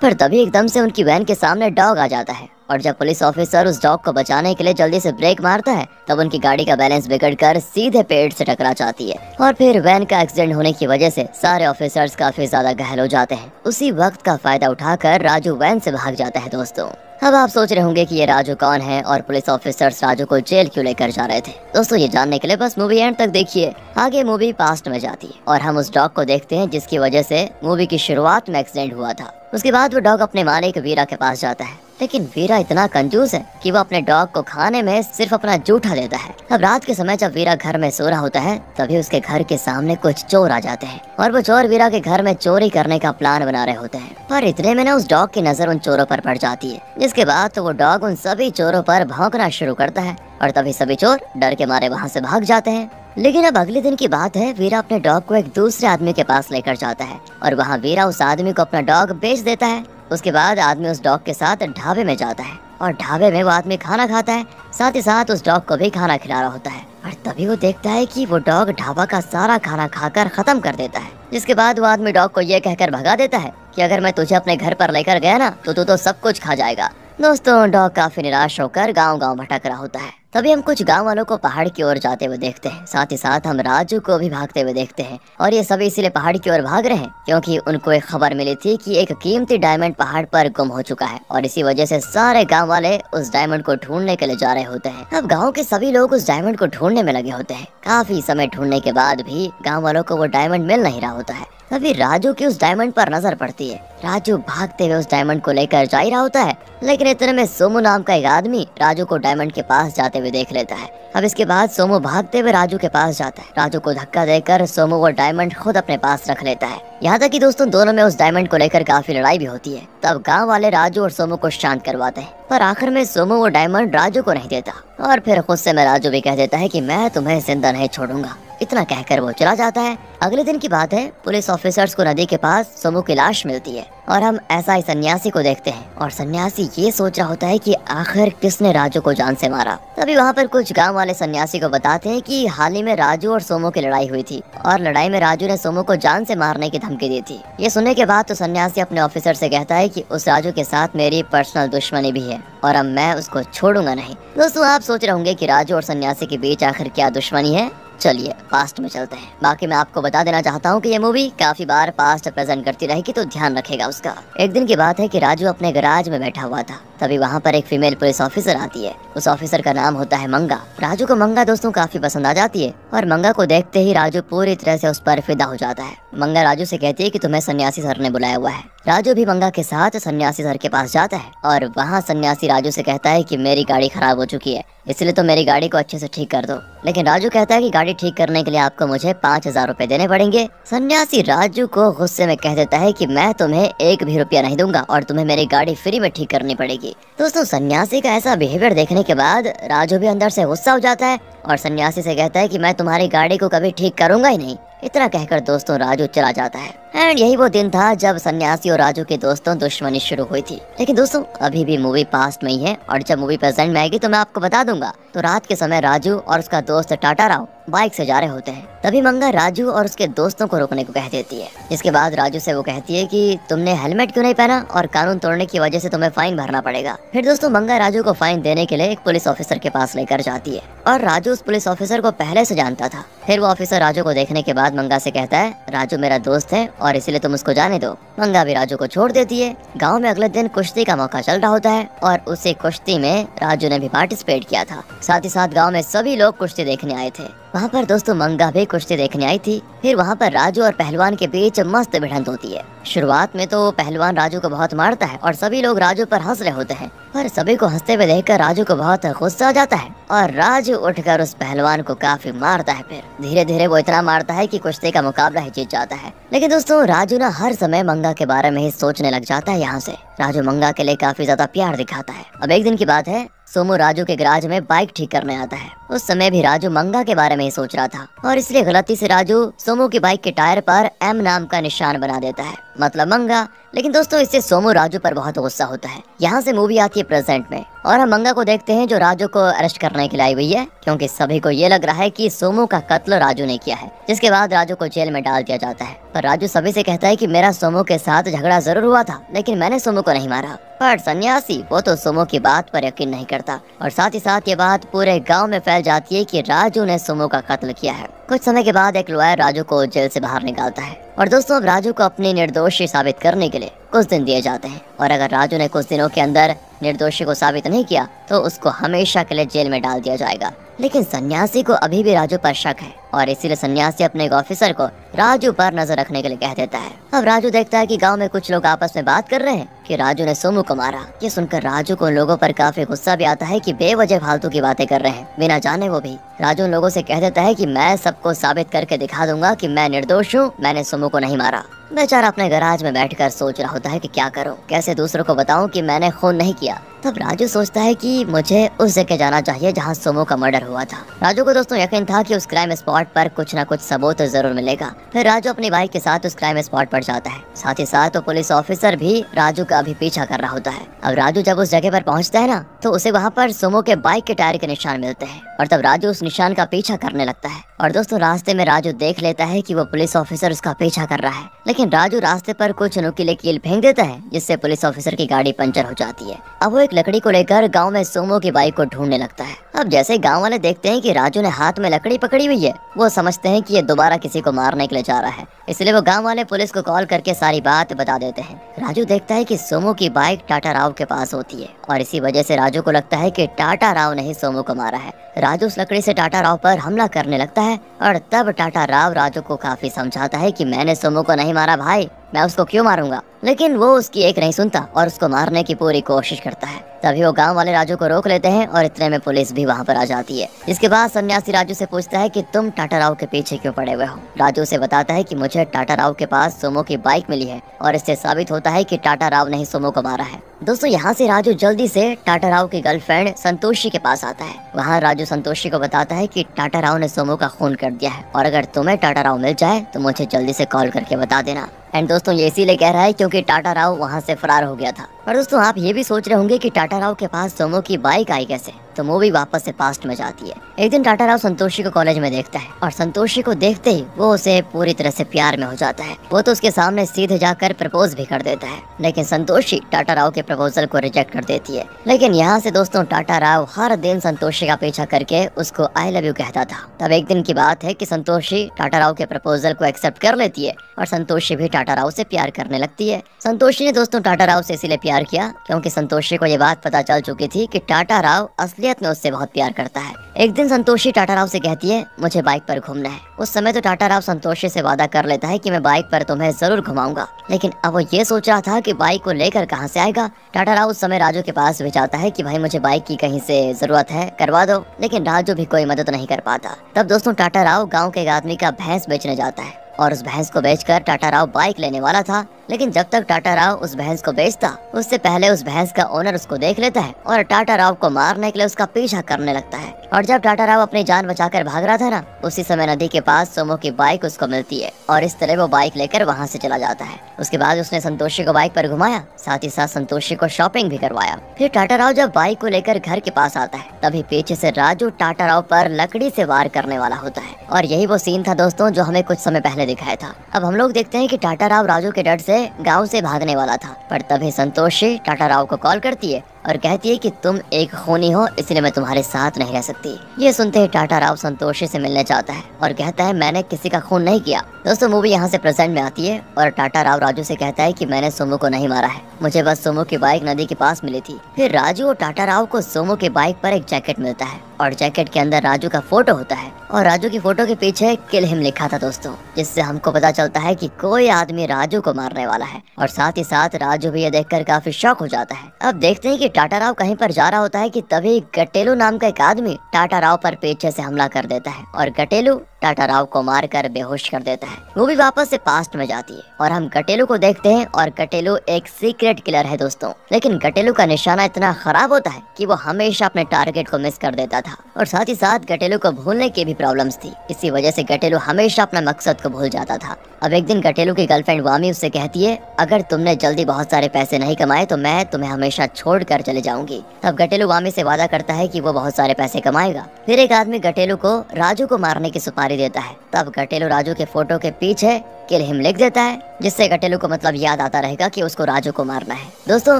पर तभी एकदम से उनकी वैन के सामने डॉग आ जाता है और जब पुलिस ऑफिसर उस डॉग को बचाने के लिए जल्दी से ब्रेक मारता है तब उनकी गाड़ी का बैलेंस बिगड़कर सीधे पेड़ से टकरा जाती है और फिर वैन का एक्सीडेंट होने की वजह से सारे ऑफिसर्स काफी ज्यादा घायल हो जाते हैं। उसी वक्त का फायदा उठाकर राजू वैन से भाग जाता है। दोस्तों अब आप सोच रहे होंगे कि ये राजू कौन है और पुलिस ऑफिसर्स राजू को जेल क्यों लेकर जा रहे थे। दोस्तों ये जानने के लिए बस मूवी एंड तक देखिए। आगे मूवी पास्ट में जाती है और हम उस डॉग को देखते हैं जिसकी वजह से मूवी की शुरुआत में एक्सीडेंट हुआ था। उसके बाद वो डॉग अपने मालिक वीरा के पास जाता है, लेकिन वीरा इतना कंजूस है कि वो अपने डॉग को खाने में सिर्फ अपना जूठा देता है। अब रात के समय जब वीरा घर में सो रहा होता है तभी उसके घर के सामने कुछ चोर आ जाते हैं और वो चोर वीरा के घर में चोरी करने का प्लान बना रहे होते हैं। पर इतने में ना उस डॉग की नजर उन चोरों पर पड़ जाती है, जिसके बाद तो वो डॉग उन सभी चोरों पर भौंकना शुरू करता है और तभी सभी चोर डर के मारे वहाँ से भाग जाते हैं। लेकिन अब अगले दिन की बात है, वीरा अपने डॉग को एक दूसरे आदमी के पास लेकर जाता है और वहाँ वीरा उस आदमी को अपना डॉग बेच देता है। उसके बाद आदमी उस डॉग के साथ ढाबे में जाता है और ढाबे में वो आदमी खाना खाता है, साथ ही साथ उस डॉग को भी खाना खिला रहा होता है और तभी वो देखता है कि वो डॉग ढाबा का सारा खाना खाकर खत्म कर देता है। जिसके बाद वो आदमी डॉग को ये कहकर भगा देता है कि अगर मैं तुझे अपने घर पर लेकर गया ना तो तू तो सब कुछ खा जाएगा। दोस्तों डॉग काफी निराश होकर गांव-गांव भटक रहा होता है। तभी हम कुछ गांव वालों को पहाड़ की ओर जाते हुए देखते हैं, साथ ही साथ हम राजू को भी भागते हुए देखते हैं और ये सभी इसीलिए पहाड़ की ओर भाग रहे हैं क्योंकि उनको एक खबर मिली थी कि एक कीमती डायमंड पहाड़ पर गुम हो चुका है और इसी वजह से सारे गांव वाले उस डायमंड को ढूंढने के लिए जा रहे होते हैं। अब गाँव के सभी लोग उस डायमंड को ढूंढने में लगे होते हैं। काफी समय ढूंढने के बाद भी गाँव वालों को वो डायमंड मिल नहीं रहा होता है। तभी राजू की उस डायमंड पर नजर पड़ती है। राजू भागते हुए उस डायमंड को लेकर जा ही रहा होता है, लेकिन इतने में सोमू नाम का एक आदमी राजू को डायमंड के पास जाते हुए देख लेता है। अब इसके बाद सोमू भागते हुए राजू के पास जाता है। राजू को धक्का देकर सोमू वो डायमंड खुद अपने पास रख लेता है। यहाँ तक कि दोस्तों दोनों में उस डायमंड को लेकर काफी लड़ाई भी होती है। तब गांव वाले राजू और सोमू को शांत करवाते हैं, पर आखिर में सोमू वो डायमंड राजू को नहीं देता और फिर गुस्से में राजू भी कह देता है कि मैं तुम्हें जिंदा नहीं छोड़ूंगा। इतना कहकर वो चला जाता है। अगले दिन की बात है, पुलिस ऑफिसर्स को नदी के पास सोमू की लाश मिलती है और हम ऐसा ही सन्यासी को देखते हैं और सन्यासी ये सोच रहा होता है कि आखिर किसने राजू को जान से मारा। तभी वहाँ पर कुछ गांव वाले सन्यासी को बताते हैं कि हाल ही में राजू और सोमू की लड़ाई हुई थी और लड़ाई में राजू ने सोमू को जान से मारने की धमकी दी थी। ये सुनने के बाद तो सन्यासी अपने ऑफिसर से कहता है कि उस राजू के साथ मेरी पर्सनल दुश्मनी भी है और अब मैं उसको छोड़ूंगा नहीं। दोस्तों आप सोच रहे होंगे कि राजू और सन्यासी के बीच आखिर क्या दुश्मनी है। चलिए पास्ट में चलते हैं। बाकी मैं आपको बता देना चाहता हूँ कि ये मूवी काफी बार पास्ट प्रेजेंट करती रहेगी, तो ध्यान रखेगा उसका। एक दिन की बात है कि राजू अपने गैराज में बैठा हुआ था, तभी वहाँ पर एक फीमेल पुलिस ऑफिसर आती है। उस ऑफिसर का नाम होता है मंगा। राजू को मंगा दोस्तों काफी पसंद आ जाती है और मंगा को देखते ही राजू पूरी तरह से उस पर फिदा हो जाता है। मंगा राजू से कहती है कि तुम्हें सन्यासी सर ने बुलाया हुआ है। राजू भी मंगा के साथ सन्यासी सर के पास जाता है और वहाँ सन्यासी राजू से कहता है कि मेरी गाड़ी खराब हो चुकी है, इसलिए तो मेरी गाड़ी को अच्छे से ठीक कर दो। लेकिन राजू कहता है कि गाड़ी ठीक करने के लिए आपको मुझे 5000 रुपए देने पड़ेंगे। सन्यासी राजू को गुस्से में कह देता है कि मैं तुम्हें 1 भी रुपया नहीं दूंगा और तुम्हें मेरी गाड़ी फ्री में ठीक करनी पड़ेगी। दोस्तों सन्यासी का ऐसा बिहेवियर देखने के बाद राजू भी अंदर से गुस्सा हो जाता है और सन्यासी से कहता है कि मैं तुम्हारी गाड़ी को कभी ठीक करूंगा ही नहीं। इतना कहकर दोस्तों राजू चला जाता है। एंड यही वो दिन था जब सन्यासी और राजू के दोस्तों दुश्मनी शुरू हुई थी। लेकिन दोस्तों अभी भी मूवी पास्ट में ही है और जब मूवी प्रेजेंट में आएगी तो मैं आपको बता दूंगा। तो रात के समय राजू और उसका दोस्त टाटा राव बाइक से जा रहे होते हैं। तभी मंगा राजू और उसके दोस्तों को रोकने को कह देती है। इसके बाद राजू से वो कहती है कि तुमने हेलमेट क्यों नहीं पहना और कानून तोड़ने की वजह से तुम्हें फाइन भरना पड़ेगा। फिर दोस्तों मंगा राजू को फाइन देने के लिए एक पुलिस ऑफिसर के पास लेकर जाती है और राजू उस पुलिस ऑफिसर को पहले से जानता था। फिर वो ऑफिसर राजू को देखने के बाद मंगा से कहता है राजू मेरा दोस्त है और इसीलिए तुम उसको जाने दो। मंगा भी राजू को छोड़ देती है। गाँव में अगले दिन कुश्ती का मौका चल रहा होता है और उसी कुश्ती में राजू ने भी पार्टिसिपेट किया था। साथ ही साथ गाँव में सभी लोग कुश्ती देखने आए थे। वहाँ पर दोस्तों मंगा भी कुश्ती देखने आई थी। फिर वहाँ पर राजू और पहलवान के बीच मस्त भिड़ंत होती है। शुरुआत में तो पहलवान राजू को बहुत मारता है और सभी लोग राजू पर हंस रहे होते हैं, पर सभी को हंसते हुए देखकर राजू को बहुत गुस्सा आ जाता है और राजू उठकर उस पहलवान को काफी मारता है। फिर धीरे धीरे वो इतना मारता है कि कुश्ती का मुकाबला ही जीत जाता है। लेकिन दोस्तों राजू ना हर समय मंगा के बारे में ही सोचने लग जाता है। यहाँ से राजू मंगा के लिए काफी ज्यादा प्यार दिखाता है। अब एक दिन की बात है, सोमू राजू के गैराज में बाइक ठीक करने आता है। उस समय भी राजू मंगा के बारे में ही सोच रहा था और इसलिए गलती से राजू सोमू की बाइक के टायर पर M नाम का निशान बना देता है। मतलब मंगा। लेकिन दोस्तों इससे सोमू राजू पर बहुत गुस्सा होता है। यहाँ से मूवी आती है प्रेजेंट में और हम मंगा को देखते हैं जो राजू को अरेस्ट करने के लिए आई हुई है, क्योंकि सभी को ये लग रहा है कि सोमू का कत्ल राजू ने किया है। जिसके बाद राजू को जेल में डाल दिया जाता है। पर राजू सभी से कहता है कि मेरा सोमू के साथ झगड़ा जरूर हुआ था, लेकिन मैंने सोमू को नहीं मारा। पर सन्यासी वो तो सोमू की बात पर यकीन नहीं करता और साथ ही साथ ये बात पूरे गांव में फैल जाती है कि राजू ने सोमू का कत्ल किया है। कुछ समय के बाद एक लॉयर राजू को जेल से बाहर निकालता है और दोस्तों अब राजू को अपनी निर्दोषी साबित करने के लिए कुछ दिन दिए जाते हैं और अगर राजू ने कुछ दिनों के अंदर निर्दोषी को साबित नहीं किया तो उसको हमेशा के लिए जेल में डाल दिया जाएगा। लेकिन सन्यासी को अभी भी राजू पर शक है और इसीलिए सन्यासी अपने एक ऑफिसर को राजू पर नजर रखने के लिए कह देता है। अब राजू देखता है कि गांव में कुछ लोग आपस में बात कर रहे हैं कि राजू ने सोमू को मारा। ये सुनकर राजू को उन लोगों पर काफी गुस्सा भी आता है कि बेवजह फालतू की बातें कर रहे हैं बिना जाने वो भी। राजू उन लोगों से कह देता है कि मैं सबको साबित करके दिखा दूंगा कि मैं निर्दोष हूँ, मैंने सोमू को नहीं मारा। बेचारा अपने गैराज में बैठकर सोच रहा होता है कि क्या करूं, कैसे दूसरों को बताऊं कि मैंने खून नहीं किया। तब राजू सोचता है कि मुझे उस जगह जाना चाहिए जहां सोमू का मर्डर हुआ था। राजू को दोस्तों यकीन था कि उस क्राइम स्पॉट पर कुछ न कुछ सबूत जरूर मिलेगा। फिर राजू अपनी बाइक के साथ उस क्राइम स्पॉट पर जाता है। साथ ही साथ वो पुलिस ऑफिसर भी राजू का अभी पीछा कर रहा होता है। अब राजू जब उस जगह पर पहुंचता है ना तो उसे वहाँ पर सोमू के बाइक के टायर के निशान मिलते हैं और तब राजू उस निशान का पीछा करने लगता है। और दोस्तों रास्ते में राजू देख लेता है कि वो पुलिस ऑफिसर उसका पीछा कर रहा है, लेकिन राजू रास्ते पर कुछ नुकीले कील फेंक देता है जिससे पुलिस ऑफिसर की गाड़ी पंचर हो जाती है। अब वो एक लकड़ी को लेकर गांव में सोमू की बाइक को ढूंढने लगता है। अब जैसे गांव वाले देखते हैं कि राजू ने हाथ में लकड़ी पकड़ी हुई है, वो समझते हैं कि ये दोबारा किसी को मारने के लिए जा रहा है, इसलिए वो गांव वाले पुलिस को कॉल करके सारी बात बता देते हैं। राजू देखता है कि सोमू की बाइक टाटा राव के पास होती है और इसी वजह से राजू को लगता है कि टाटा राव ने ही सोमू को मारा है। राजू उस लकड़ी से टाटा राव पर हमला करने लगता है और तब टाटा राव राजू को काफी समझाता है कि मैंने सोमू को नहीं मारा भाई, मैं उसको क्यों मारूंगा। लेकिन वो उसकी एक नहीं सुनता और उसको मारने की पूरी कोशिश करता है। तभी वो गांव वाले राजू को रोक लेते हैं और इतने में पुलिस भी वहां पर आ जाती है। इसके बाद सन्यासी राजू से पूछता है कि तुम टाटा राव के पीछे क्यों पड़े हुए हो। राजू उसे बताता है कि मुझे टाटा राव के पास सोमू की बाइक मिली है और इससे साबित होता है कि टाटा राव ने ही सोमू को मारा है। दोस्तों यहाँ से राजू जल्दी से टाटा राव की गर्लफ्रेंड संतोषी के पास आता है। वहाँ राजू संतोषी को बताता है कि टाटा राव ने सोमू का खून कर दिया है और अगर तुम्हें टाटा राव मिल जाए तो मुझे जल्दी से कॉल करके बता देना। एंड दोस्तों ये इसीलिए कह रहा है क्योंकि टाटा राव वहाँ से फरार हो गया था। और दोस्तों आप ये भी सोच रहे होंगे कि टाटा राव के पास सोमू की बाइक आई कैसे, तो मूवी वापस से पास्ट में जाती है। एक दिन टाटा राव संतोषी को कॉलेज में देखता है और संतोषी को देखते ही वो उसे पूरी तरह से प्यार में हो जाता है। वो तो उसके सामने सीधे जाकर प्रपोज भी कर देता है, लेकिन संतोषी टाटा राव के प्रपोजल को रिजेक्ट कर देती है। लेकिन यहाँ से दोस्तों टाटा राव हर दिन संतोषी का पीछा करके उसको आई लव यू कहता था। तब एक दिन की बात है कि संतोषी टाटा राव के प्रपोजल को एक्सेप्ट कर लेती है और संतोषी भी टाटा राव से प्यार करने लगती है। संतोषी ने दोस्तों टाटा राव से इसीलिए प्यार किया क्योंकि संतोषी को ये बात पता चल चुकी थी कि टाटा राव असलियत में उससे बहुत प्यार करता है। एक दिन संतोषी टाटा राव से कहती है मुझे बाइक पर घूमना है। उस समय तो टाटा राव संतोषी से वादा कर लेता है कि मैं बाइक पर तुम्हें जरूर घुमाऊंगा, लेकिन अब वो ये सोच रहा था कि बाइक को लेकर कहाँ से आएगा। टाटा राव उस समय राजू के पास भी जाता है कि भाई मुझे बाइक की कहीं से जरूरत है, करवा दो, लेकिन राजू भी कोई मदद नहीं कर पाता। तब दोस्तों टाटा राव गाँव के एक आदमी का भैंस बेचने जाता है और उस भैंस को बेचकर टाटा राव बाइक लेने वाला था। लेकिन जब तक टाटा राव उस भैंस को बेचता उससे पहले उस भैंस का ओनर उसको देख लेता है और टाटा राव को मारने के लिए उसका पीछा करने लगता है। और जब टाटा राव अपनी जान बचाकर भाग रहा था ना, उसी समय नदी के पास सोमू की बाइक उसको मिलती है और इस तरह वो बाइक लेकर वहाँ से चला जाता है। उसके बाद उसने संतोषी को बाइक पर घुमाया, साथ ही साथ संतोषी को शॉपिंग भी करवाया। फिर टाटा राव जब बाइक को लेकर घर के पास आता है तभी पीछे से राजू टाटा राव पर लकड़ी से वार करने वाला होता है और यही वो सीन था दोस्तों जो हमें कुछ समय पहले दिखाया था। अब हम लोग देखते हैं कि टाटा राव राजू के डर से गांव से भागने वाला था, पर तभी संतोषी टाटा राव को कॉल करती है और कहती है कि तुम एक खूनी हो इसलिए मैं तुम्हारे साथ नहीं रह सकती। ये सुनते ही टाटा राव संतोषी से मिलने चाहता है और कहता है मैंने किसी का खून नहीं किया। दोस्तों मूवी यहाँ से प्रेजेंट में आती है और टाटा राव राजू से कहता है कि मैंने सोमू को नहीं मारा है, मुझे बस सोमू की बाइक नदी के पास मिली थी। फिर राजू और टाटा राव को सोमू की बाइक पर एक जैकेट मिलता है और जैकेट के अंदर राजू का फोटो होता है और राजू की फोटो के पीछे किल हिम लिखा था दोस्तों, जिससे हमको पता चलता है कि कोई आदमी राजू को मारने वाला है। और साथ ही साथ राजू भी ये देखकर काफी शॉक हो जाता है। अब देखते हैं कि टाटा राव कहीं पर जा रहा होता है कि तभी गटेलू नाम का एक आदमी टाटा राव पर पीछे से हमला कर देता है और गटेलू टाटा राव को मारकर बेहोश कर देता है। वो भी वापस से पास्ट में जाती है और हम गटेलू को देखते हैं और गटेलू एक सीक्रेट किलर है दोस्तों। लेकिन गटेलू का निशाना इतना खराब होता है कि वो हमेशा अपने टारगेट को मिस कर देता था और साथ ही साथ गटेलू को भूलने की भी प्रॉब्लम्स थी। इसी वजह से गटेलू हमेशा अपना मकसद को भूल जाता था। अब एक दिन गटेलू की गर्लफ्रेंड वामी उससे कहती है, अगर तुमने जल्दी बहुत सारे पैसे नहीं कमाए तो मैं तुम्हें हमेशा छोड़ कर चले जाऊंगी। तब गटेलू वामी से वादा करता है कि वो बहुत सारे पैसे कमाएगा। फिर एक आदमी गटेलू को राजू को मारने की सुपारी देता है। तब गटेलू राजू के फोटो के पीछे किल हिम लिख देता है, जिससे गटेलू को मतलब याद आता रहेगा कि उसको राजू को मारना है। दोस्तों,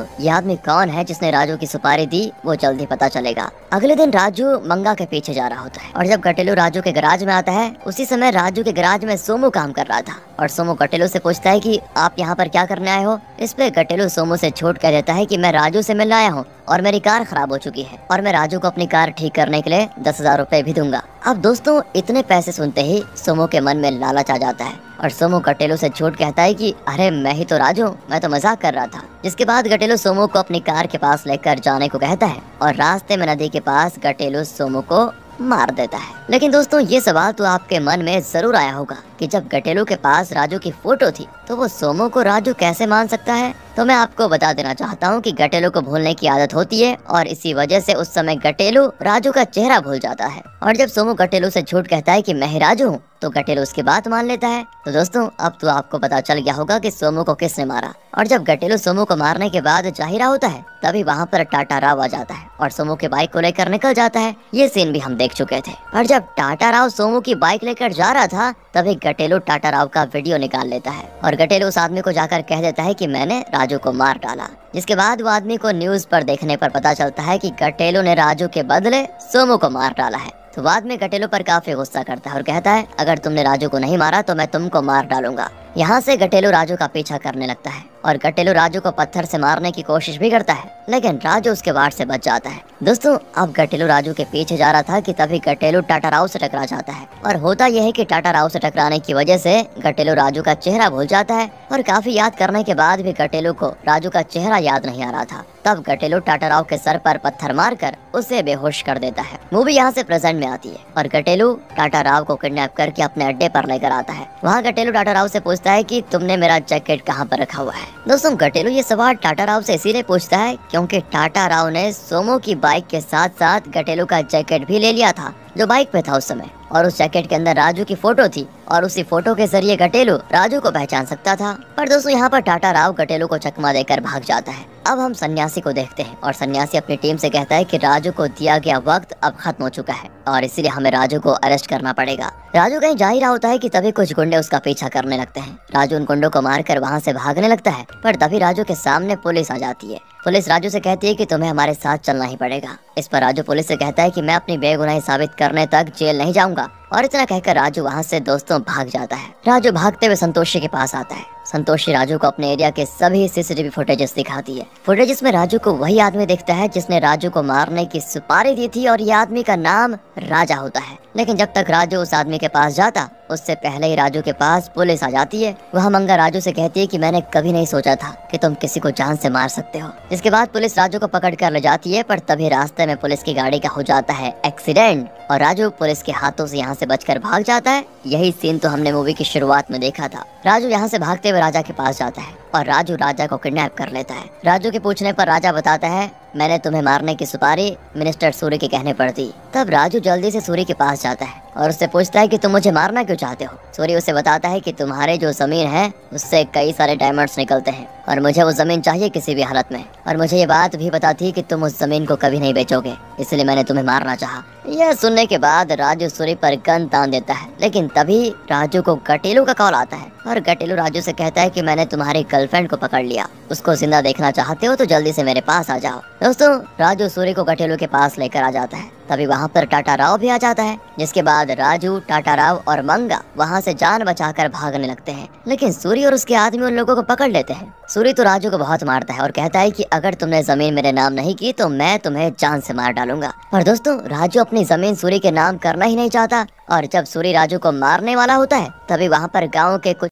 ये आदमी कौन है जिसने राजू की सुपारी दी, वो जल्दी पता चलेगा। अगले दिन राजू मंगा के पीछे जा रहा होता है और जब गटेलू राजू के गैराज में आता है, उसी समय राजू के गैराज में सोमू काम कर रहा था और सोमू गटेलू से पूछता है कि आप यहाँ पर क्या करने आए हो। इस पे गटेलू सोमू से झूठ कह देता है कि मैं राजू से मिलने आया हूँ और मेरी कार खराब हो चुकी है और मैं राजू को अपनी कार ठीक करने के लिए 10,000 रुपए भी दूंगा। अब दोस्तों, इतने पैसे सुनते ही सोमू के मन में लालच आ जाता है और सोमू गटेलू से झूठ कहता है कि अरे मैं ही तो राजू, मैं तो मजाक कर रहा था। जिसके बाद गटेलू सोमू को अपनी कार के पास लेकर जाने को कहता है और रास्ते में नदी के पास गटेलू सोमू को मार देता है। लेकिन दोस्तों, ये सवाल तो आपके मन में जरूर आया होगा कि जब गटेलू के पास राजू की फोटो थी तो वो सोमू को राजू कैसे मान सकता है। तो मैं आपको बता देना चाहता हूँ कि गटेलू को भूलने की आदत होती है और इसी वजह से उस समय गटेलू राजू का चेहरा भूल जाता है और जब सोमू गटेलू से झूठ कहता है कि मैं ही राजू हूँ तो गटेलू उसकी बात मान लेता है। तो दोस्तों, अब तो आपको पता चल गया होगा कि सोमू को किसने मारा। और जब गटेलू सोमू को मारने के बाद जा ही रहा होता है, तभी वहाँ पर टाटा राव आ जाता है और सोमू की बाइक को लेकर निकल जाता है। ये सीन भी हम देख चुके थे। और जब टाटा राव सोमू की बाइक लेकर जा रहा था, तभी गटेलू टाटा राव का वीडियो निकाल लेता है और गटेलू उस आदमी को जाकर कह देता है कि मैंने राजू को मार डाला। जिसके बाद वो आदमी को न्यूज पर देखने पर पता चलता है कि गटेलू ने राजू के बदले सोमू को मार डाला है। तो बाद में गटेलू पर काफी गुस्सा करता है और कहता है, अगर तुमने राजू को नहीं मारा तो मैं तुमको मार डालूंगा। यहाँ से गटेलू राजू का पीछा करने लगता है और गटेलू राजू को पत्थर से मारने की कोशिश भी करता है, लेकिन राजू उसके वार से बच जाता है। दोस्तों, अब गटेलू राजू के पीछे जा रहा था कि तभी गटेलू टाटा राव से टकरा जाता है और होता यह है कि टाटा राव से टकराने की वजह से गटेलू राजू का चेहरा भूल जाता है और काफी याद करने के बाद भी गटेलू को राजू का चेहरा याद नहीं आ रहा था। तब गटेलू टाटा राव के सर पर पत्थर मारकर उसे बेहोश कर देता है। मूवी यहाँ से प्रेजेंट में आती है और गटेलू टाटा राव को किडनैप करके अपने अड्डे पर लेकर आता है। वहाँ गटेलू टाटा राव से पूछता है कि तुमने मेरा जैकेट कहाँ पर रखा हुआ है। दोस्तों, गटेलू ये सवाल टाटा राव से इसीलिए पूछता है क्योंकि टाटा राव ने सोमू की बाइक के साथ साथ गटेलू का जैकेट भी ले लिया था जो बाइक पे था उस समय, और उस जैकेट के अंदर राजू की फोटो थी और उसी फोटो के जरिए गटेलू राजू को पहचान सकता था। पर दोस्तों, यहाँ पर टाटा राव गटेलू को चकमा देकर भाग जाता है। अब हम सन्यासी को देखते हैं और सन्यासी अपनी टीम से कहता है कि राजू को दिया गया वक्त अब खत्म हो चुका है और इसीलिए हमें राजू को अरेस्ट करना पड़ेगा। राजू कहीं जा ही रहा होता है कि तभी कुछ गुंडे उसका पीछा करने लगते हैं। राजू उन गुंडों को मारकर वहाँ से भागने लगता है, पर तभी राजू के सामने पुलिस आ जाती है। पुलिस राजू से कहती है कि तुम्हें हमारे साथ चलना ही पड़ेगा। इस पर राजू पुलिस से कहता है कि मैं अपनी बेगुनाही साबित करने तक जेल नहीं जाऊंगा और इतना कहकर राजू वहाँ से दोस्तों भाग जाता है। राजू भागते हुए संतोषी के पास आता है। संतोषी राजू को अपने एरिया के सभी सीसीटीवी फुटेजेस दिखाती है। फुटेजेस में राजू को वही आदमी दिखता है जिसने राजू को मारने की सुपारी दी थी और ये आदमी का नाम राजा होता है। लेकिन जब तक राजू उस आदमी के पास जाता, उससे पहले ही राजू के पास पुलिस आ जाती है। वह मंगा राजू से कहती है कि मैंने कभी नहीं सोचा था कि तुम किसी को जान से मार सकते हो। इसके बाद पुलिस राजू को पकड़ कर ले जाती है, पर तभी रास्ते में पुलिस की गाड़ी का हो जाता है एक्सीडेंट और राजू पुलिस के हाथों से यहाँ से बचकर भाग जाता है। यही सीन तो हमने मूवी की शुरुआत में देखा था। राजू यहाँ से भागते हुए राजा के पास जाता है और राजू राजा को किडनैप कर लेता है। राजू के पूछने पर राजा बताता है, मैंने तुम्हें मारने की सुपारी मिनिस्टर सूरी के कहने पर दी। तब राजू जल्दी से सूरी के पास जाता है और उससे पूछता है कि तुम मुझे मारना क्यों चाहते हो। सूरी उसे बताता है कि तुम्हारे जो जमीन है उससे कई सारे डायमंड्स निकलते हैं और मुझे वो जमीन चाहिए किसी भी हालत में, और मुझे ये बात भी बताती है कि तुम उस जमीन को कभी नहीं बेचोगे, इसलिए मैंने तुम्हें मारना चाहा। यह सुनने के बाद राजू सूरी पर गन तान देता है, लेकिन तभी राजू को गटेलू का कॉल आता है और गटेलू राजू से कहता है कि मैंने तुम्हारी गर्लफ्रेंड को पकड़ लिया, उसको जिंदा देखना चाहते हो तो जल्दी से मेरे पास आ जाओ। दोस्तों, राजू सूरी को गटेलू के पास लेकर आ जाता है। तभी वहाँ पर टाटा राव भी आ जाता है, जिसके बाद राजू, टाटा राव और मंगा वहाँ से जान बचाकर भागने लगते हैं। लेकिन सूरी और उसके आदमी उन लोगों को पकड़ लेते हैं। सूरी तो राजू को बहुत मारता है और कहता है कि अगर तुमने जमीन मेरे नाम नहीं की तो मैं तुम्हें जान से मार डालूंगा। और दोस्तों, राजू अपनी जमीन सूरी के नाम करना ही नहीं चाहता और जब सूरी राजू को मारने वाला होता है, तभी वहाँ पर गाँव के कुछ